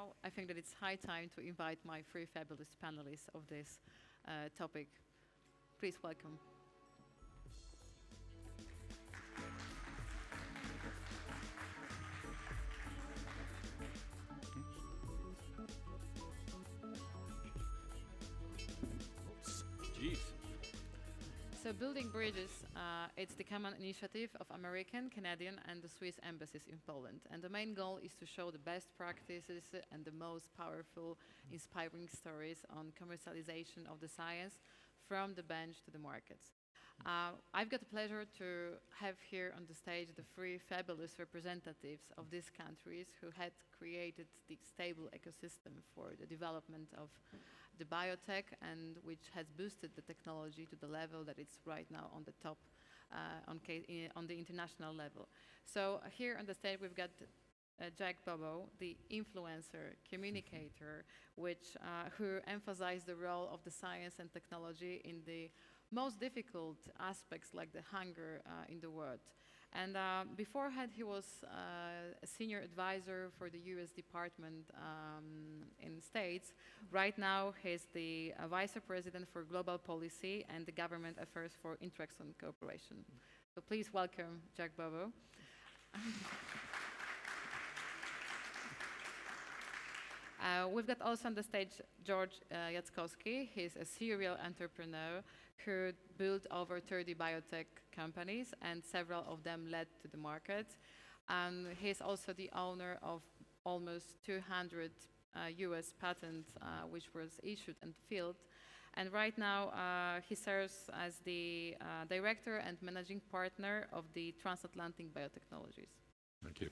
now I think that it's high time to invite my three fabulous panelists of this topic. Please welcome. Jeez. So Building Bridges, it's the common initiative of American, Canadian, and the Swiss embassies in Poland. And the main goal is to show the best practices and the most powerful, inspiring stories on commercialization of the science from the bench to the markets. I've got the pleasure to have here on the stage the three fabulous representatives of these countries who had created the stable ecosystem for the development of the biotech, and which has boosted the technology to the level that it's right now on the top on the international level. So here on the stage we've got Jack Bobo, the influencer, communicator, who emphasized the role of the science and technology in the most difficult aspects like the hunger in the world. And beforehand, he was a senior advisor for the US Department in States. Right now, he's the vice president for global policy and the government affairs for Intrexon Corporation. So please welcome Jack Bobo. We've got also on the stage George Jackowski. He's a serial entrepreneur who built over 30 biotech companies, and several of them led to the market. And he's also the owner of almost 200 US patents, which was issued and filed. And right now, he serves as the director and managing partner of the Transatlantic Biotechnologies. Thank you.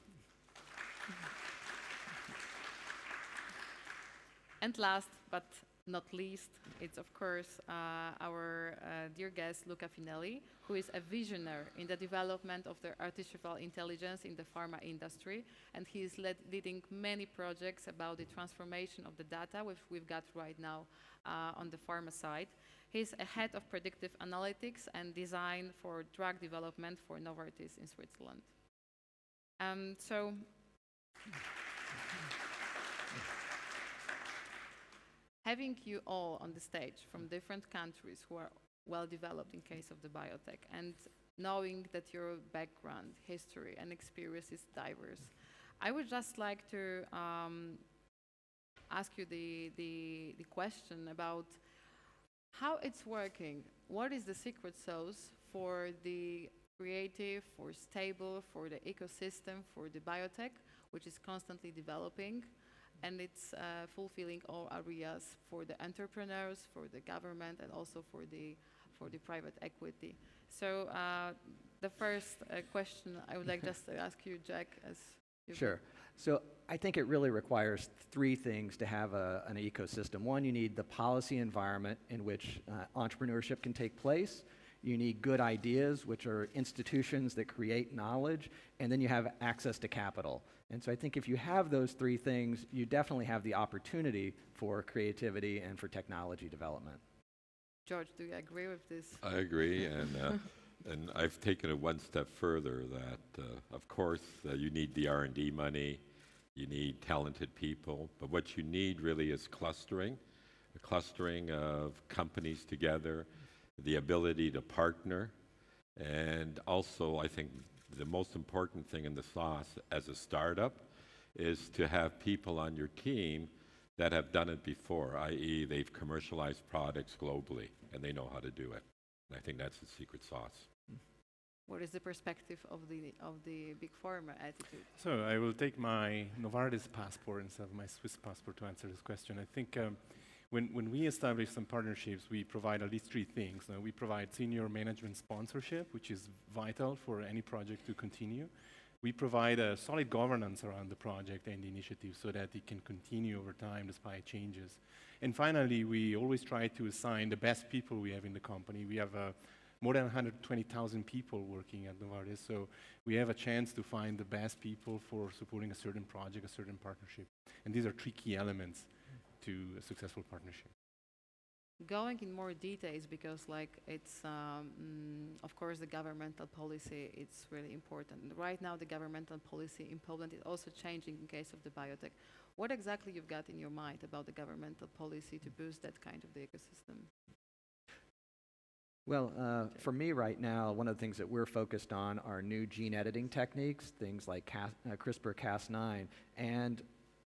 And last but not least, it's of course our dear guest, Luca Finelli, who is a visionary in the development of the artificial intelligence in the pharma industry. And he is leading many projects about the transformation of the data, which we've got right now on the pharma side. He's a head of predictive analytics and design for drug development for Novartis in Switzerland. Having you all on the stage from different countries who are well developed in case of the biotech, and knowing that your background, history, and experience is diverse, I would just like to ask you the question about how it's working. What is the secret sauce for the creative, for stable, for the ecosystem, for the biotech, which is constantly developing? And it's fulfilling all areas for the entrepreneurs, for the government, and also for the private equity. So the first question I would like just to ask you, Jack, as Sure. So I think it really requires three things to have an ecosystem. One, you need the policy environment in which entrepreneurship can take place. You need good ideas, which are institutions that create knowledge, and then you have access to capital. And so I think if you have those three things, you definitely have the opportunity for creativity and for technology development. George, do you agree with this? I agree, and I've taken it one step further that, of course, you need the R&D money, you need talented people, but what you need really is clustering, a clustering of companies together, the ability to partner, and also I think the most important thing in the sauce as a startup is to have people on your team that have done it before, i.e. they've commercialized products globally and they know how to do it. And I think that's the secret sauce. What is the perspective of the big pharma attitude? So I will take my Novartis passport instead of my Swiss passport to answer this question. I think when we establish some partnerships, we provide at least three things. We provide senior management sponsorship, which is vital for any project to continue. We provide a solid governance around the project and the initiative so that it can continue over time despite changes. And finally, we always try to assign the best people we have in the company. We have more than 120,000 people working at Novartis, so we have a chance to find the best people for supporting a certain project, a certain partnership. And these are three key elements to a successful partnership. Going in more details, because like it's of course the governmental policy, it's really important. Right now the governmental policy in Poland is also changing in case of the biotech. What exactly you've got in your mind about the governmental policy to boost that kind of the ecosystem? Well, for me right now, one of the things that we're focused on are new gene editing techniques, things like CRISPR-Cas9, and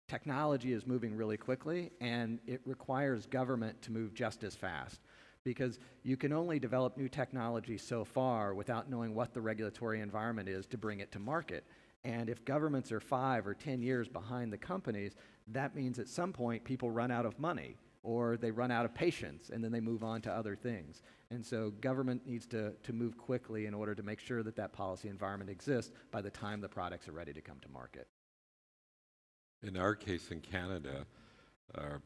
technology is moving really quickly, and it requires government to move just as fast, because you can only develop new technology so far without knowing what the regulatory environment is to bring it to market. And if governments are 5 or 10 years behind the companies, that means at some point people run out of money, or they run out of patience, and then they move on to other things. And so government needs to move quickly in order to make sure that that policy environment exists by the time the products are ready to come to market. In our case in Canada,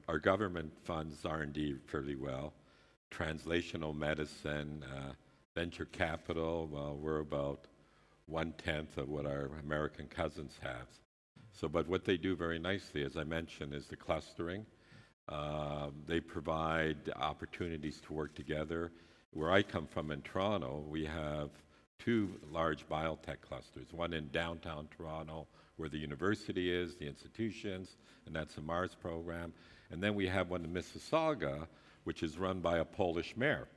our government funds R&D fairly well. Translational medicine, venture capital, well, we're about 1/10 of what our American cousins have. So, but what they do very nicely, as I mentioned, is the clustering. They provide opportunities to work together. Where I come from in Toronto, we have 2 large biotech clusters, one in downtown Toronto, where the university is, the institutions, and that's the Mars program. And then we have one in Mississauga, which is run by a Polish mayor.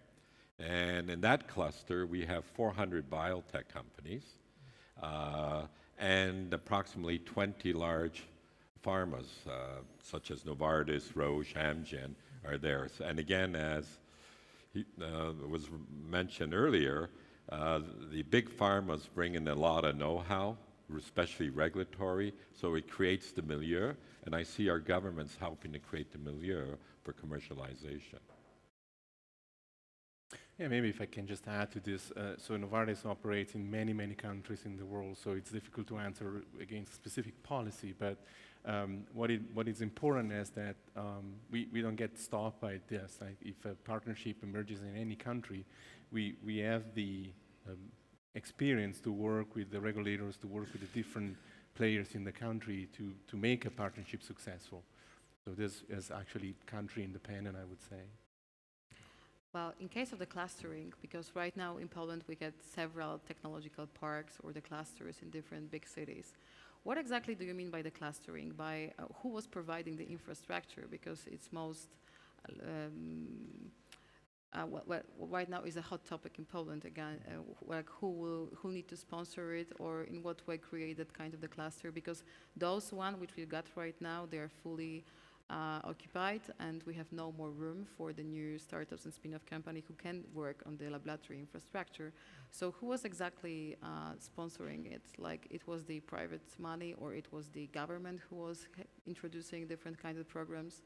And in that cluster, we have 400 biotech companies and approximately 20 large pharmas, such as Novartis, Roche, Amgen, are there. And again, as was mentioned earlier, the big pharmas bring in a lot of know-how, especially regulatory, so it creates the milieu, and I see our governments helping to create the milieu for commercialization. Yeah, maybe if I can just add to this. So Novartis operates in many, many countries in the world, so it's difficult to answer against specific policy, but what is important is that we don't get stopped by this. Like if a partnership emerges in any country, we have the experience to work with the regulators, to work with the different players in the country to make a partnership successful. So this is actually country independent, I would say. Well, in case of the clustering, because right now in Poland we get several technological parks or the clusters in different big cities. What exactly do you mean by the clustering? By who was providing the infrastructure? Because it's most, right now is a hot topic in Poland again. Like who need to sponsor it, or in what way create that kind of the cluster? Because those one which we got right now, they are fully occupied, and we have no more room for the new startups and spin-off company who can work on the laboratory infrastructure. So who was exactly sponsoring it? Like it was the private money, or it was the government who was introducing different kinds of programs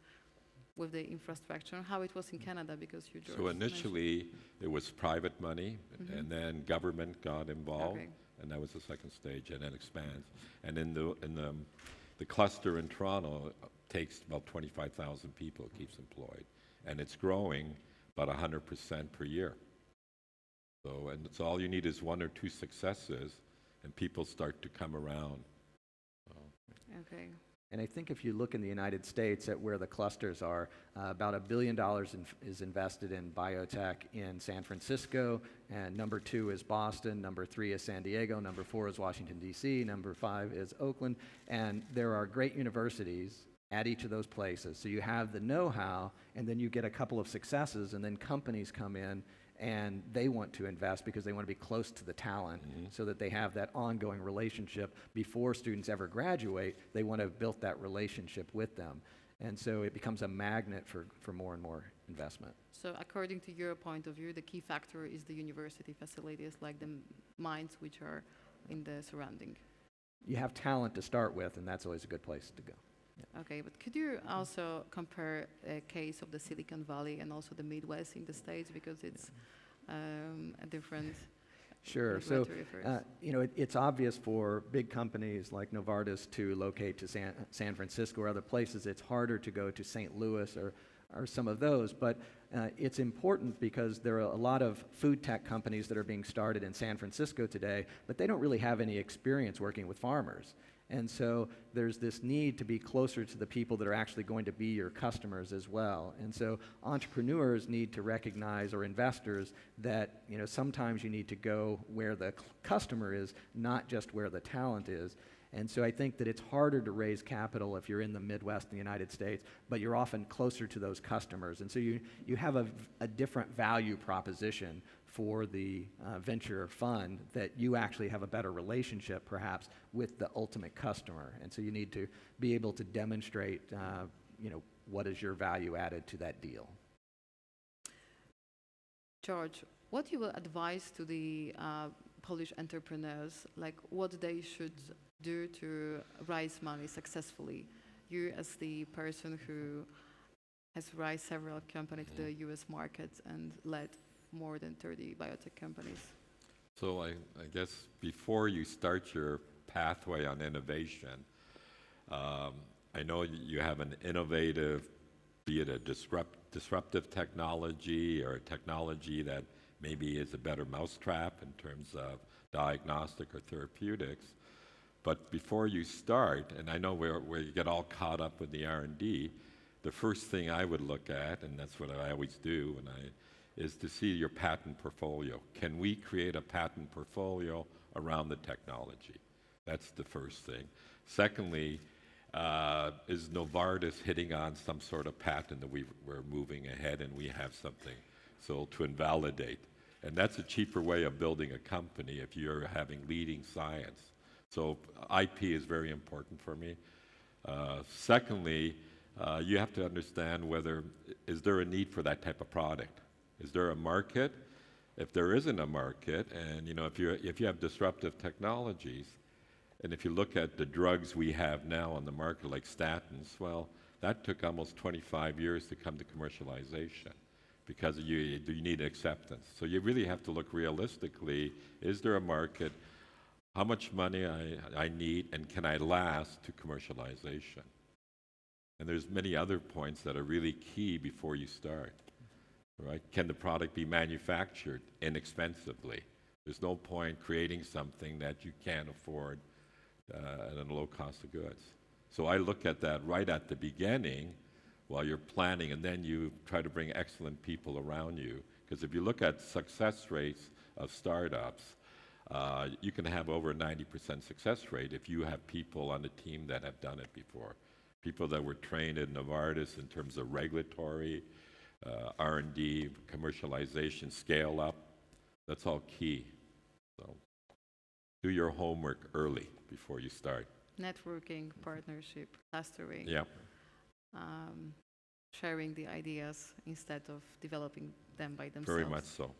with the infrastructure? How it was in Canada, because you George So initially it was private money, and then government got involved, and that was the second stage, and then expands. And in the cluster in Toronto takes about 25,000 people, it keeps employed, and it's growing about 100% per year. So, and it's all you need is 1 or 2 successes, and people start to come around. Okay. And I think if you look in the United States at where the clusters are, about $1 billion is invested in biotech in San Francisco, and number 2 is Boston, number 3 is San Diego, number 4 is Washington, D.C., number 5 is Oakland, and there are great universities at each of those places. So you have the know-how, and then you get a couple of successes, and then companies come in and they want to invest because they want to be close to the talent, so that they have that ongoing relationship before students ever graduate. They want to have built that relationship with them. And so it becomes a magnet for more and more investment. So according to your point of view, the key factor is the university facilities, like the mines which are in the surrounding. You have talent to start with, and that's always a good place to go. Yeah. Okay, but could you also compare a case of the Silicon Valley and also the Midwest in the States, because it's a different Sure. So, it's obvious for big companies like Novartis to locate to San Francisco or other places. It's harder to go to St. Louis are some of those. But it's important because there are a lot of food tech companies that are being started in San Francisco today, but they don't really have any experience working with farmers. And so there's this need to be closer to the people that are actually going to be your customers as well. And so entrepreneurs need to recognize, or investors, that sometimes you need to go where the customer is, not just where the talent is. And so I think that it's harder to raise capital if you're in the Midwest in the United States, but you're often closer to those customers. And so you have a different value proposition for the venture fund, that you actually have a better relationship perhaps with the ultimate customer. And so you need to be able to demonstrate what is your value added to that deal. George, what you will advise to the Polish entrepreneurs, like what they should do to raise money successfully? You as the person who has raised several companies to the US market and led more than 30 biotech companies. So I guess before you start your pathway on innovation, I know you have an innovative, be it a disruptive technology or a technology that maybe is a better mousetrap in terms of diagnostic or therapeutics. But before you start, and I know where you get all caught up with the R&D, the first thing I would look at, and that's what I always do, is to see your patent portfolio. Can we create a patent portfolio around the technology? That's the first thing. Secondly, is Novartis hitting on some sort of patent that we're moving ahead and we have something so to invalidate? And that's a cheaper way of building a company if you're having leading science. So IP is very important for me. Secondly, you have to understand whether, is there a need for that type of product? Is there a market? If there isn't a market, and if you have disruptive technologies, and if you look at the drugs we have now on the market, like statins, well, that took almost 25 years to come to commercialization because you need acceptance. So you really have to look realistically, is there a market? How much money I need, and can I last to commercialization? And there's many other points that are really key before you start. Right? Can the product be manufactured inexpensively? There's no point creating something that you can't afford at a low cost of goods. So I look at that right at the beginning while you're planning, and then you try to bring excellent people around you. Because if you look at success rates of startups, you can have over a 90% success rate if you have people on the team that have done it before. People that were trained at Novartis in terms of regulatory, R&D, commercialization, scale up, that's all key. So do your homework early before you start. Networking, partnership, clustering, Yeah. Sharing the ideas instead of developing them by themselves. Very much so.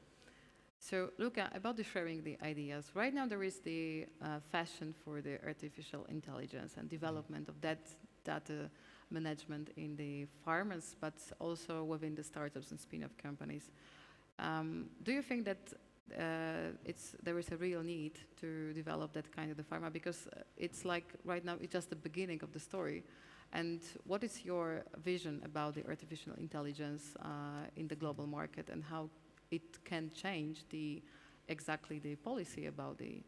So Luca, about the sharing the ideas, right now there is the fashion for the artificial intelligence and development of that data management in the farmers, but also within the startups and spin-off companies. Do you think that there is a real need to develop that kind of the pharma? Because it's like right now it's just the beginning of the story. And what is your vision about the artificial intelligence in the global market, and how it can change exactly the policy about the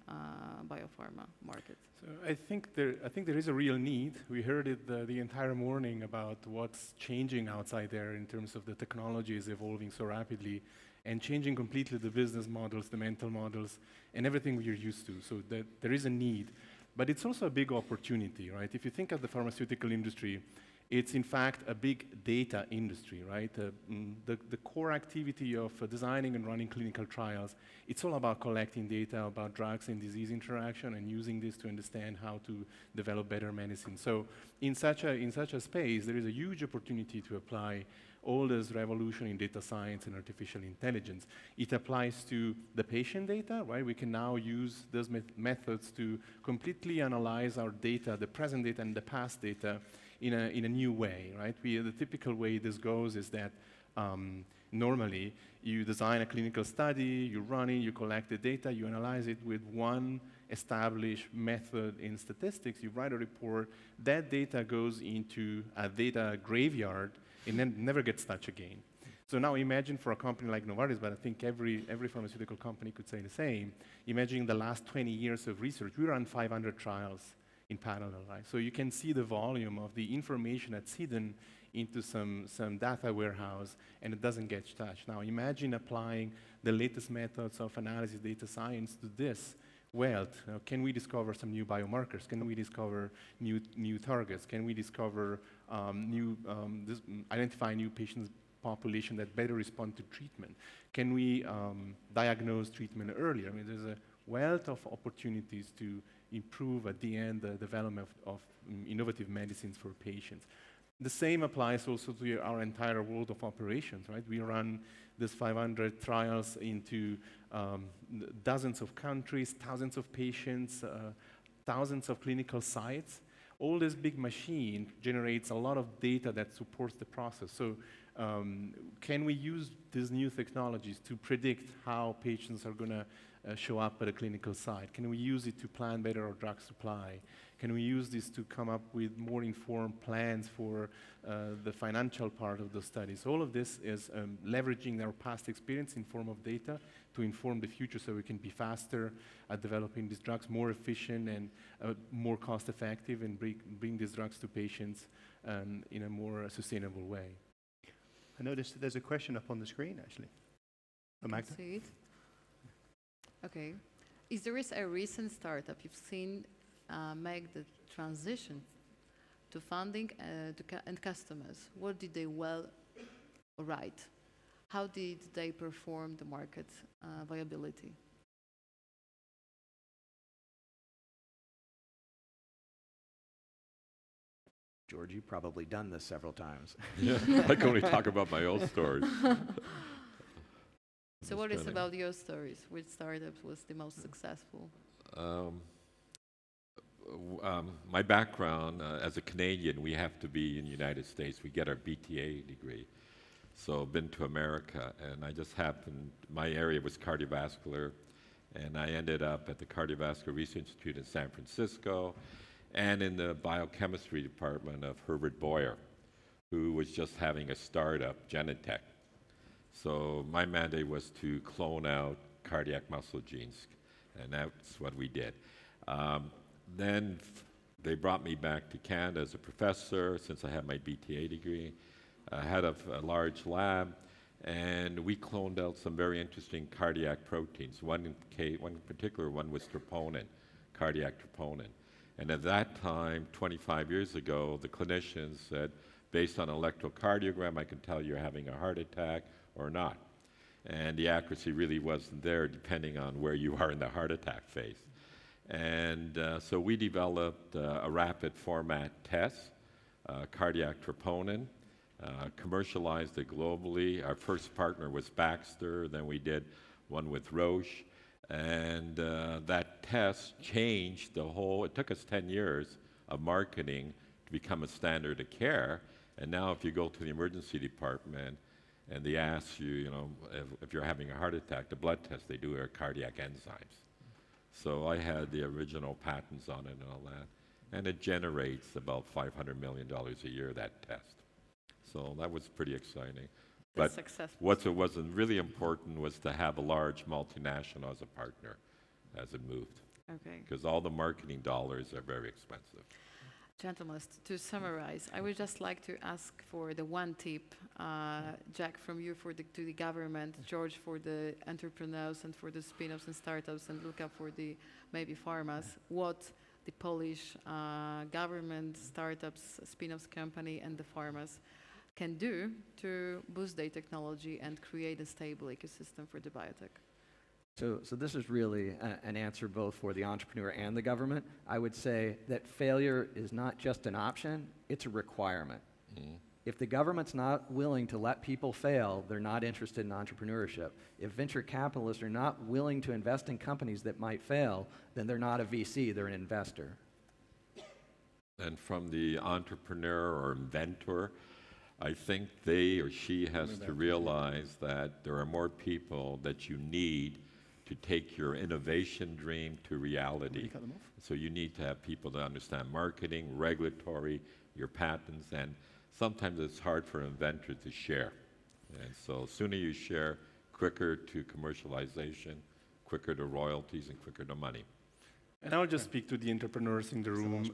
biopharma market? So I think there is a real need. We heard it the entire morning about what's changing outside there in terms of the technology is evolving so rapidly and changing completely the business models, the mental models, and everything we're used to. So there is a need. But it's also a big opportunity, right? If you think of the pharmaceutical industry, it's in fact a big data industry, right? The core activity of designing and running clinical trials, it's all about collecting data about drugs and disease interaction and using this to understand how to develop better medicine. So in such a space, there is a huge opportunity to apply all this revolution in data science and artificial intelligence. It applies to the patient data, right? We can now use those methods to completely analyze our data, the present data and the past data, in a new way, right? The typical way this goes is that normally you design a clinical study, you run it, you collect the data, you analyze it with one established method in statistics, you write a report, that data goes into a data graveyard, It never gets touched again. So now imagine for a company like Novartis, but I think every pharmaceutical company could say the same. Imagine the last 20 years of research. We run 500 trials in parallel, right? So you can see the volume of the information that's hidden into some data warehouse, and it doesn't get touched. Now imagine applying the latest methods of analysis data science to this wealth. Can we discover some new biomarkers? Can we discover new targets? Can we discover identify new patients population that better respond to treatment? Can we diagnose treatment earlier? I mean, there's a wealth of opportunities to improve at the end the development of innovative medicines for patients. The same applies also to our entire world of operations, right? We run these 500 trials into dozens of countries, thousands of patients, thousands of clinical sites. All this big machine generates a lot of data that supports the process. So can we use these new technologies to predict how patients are going to show up at a clinical site? Can we use it to plan better our drug supply? Can we use this to come up with more informed plans for the financial part of the studies? All of this is leveraging our past experience in form of data to inform the future so we can be faster at developing these drugs, more efficient and more cost effective, and bring these drugs to patients in a more sustainable way. I noticed that there's a question up on the screen, actually. Magda? See it? Okay. Is there a recent startup you've seen make the transition to funding and customers? What did they right? How did they perform the market viability? George, you've probably done this several times. Yeah, I can only talk about my own stories. So what is about your stories? Which startup was the most successful? My background, as a Canadian, we have to be in the United States. We get our BTA degree. So I've been to America, and I just happened, my area was cardiovascular, and I ended up at the Cardiovascular Research Institute in San Francisco, and in the biochemistry department of Herbert Boyer, who was just having a startup, Genentech. So my mandate was to clone out cardiac muscle genes, and that's what we did. Then they brought me back to Canada as a professor, since I had my BTA degree, head of a large lab, and we cloned out some very interesting cardiac proteins. One particular one was troponin, cardiac troponin. And at that time, 25 years ago, the clinicians said, based on electrocardiogram, I can tell you're having a heart attack or not. And the accuracy really wasn't there, depending on where you are in the heart attack phase. And so we developed a rapid format test, cardiac troponin, commercialized it globally. Our first partner was Baxter, then we did one with Roche. And that test changed the whole, it took us 10 years of marketing to become a standard of care. And now if you go to the emergency department and they ask you, if you're having a heart attack, the blood test they do are cardiac enzymes. So I had the original patents on it and all that. And it generates about $500 million a year, that test. So that was pretty exciting. But what wasn't really important was to have a large multinational as a partner as it moved. Okay. Because all the marketing dollars are very expensive. Gentlemen, to summarize, I would just like to ask for the one tip, Jack, from you to the government, George for the entrepreneurs and for the spin-offs and startups, and Luca for the maybe pharmas, what the Polish government, startups, spin-offs company, and the pharmas can do to boost their technology and create a stable ecosystem for the biotech. So this is really an answer both for the entrepreneur and the government. I would say that failure is not just an option, it's a requirement. Mm-hmm. If the government's not willing to let people fail, they're not interested in entrepreneurship. If venture capitalists are not willing to invest in companies that might fail, then they're not a VC, they're an investor. And from the entrepreneur or inventor, I think they or she has to realize that there are more people that you need to take your innovation dream to reality. So you need to have people that understand marketing, regulatory, your patents, and sometimes it's hard for an inventor to share. And so sooner you share, quicker to commercialization, quicker to royalties, and quicker to money. And I'll just speak to the entrepreneurs in the room.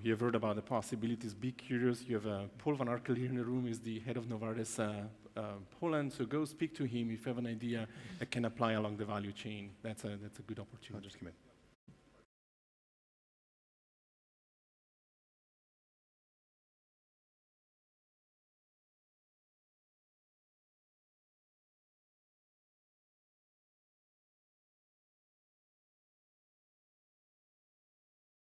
You have heard about the possibilities. Be curious. You have Paul van Arkel here in the room. He's the head of Novartis Poland. So go speak to him if you have an idea that can apply along the value chain. That's a good opportunity. I'll just come in.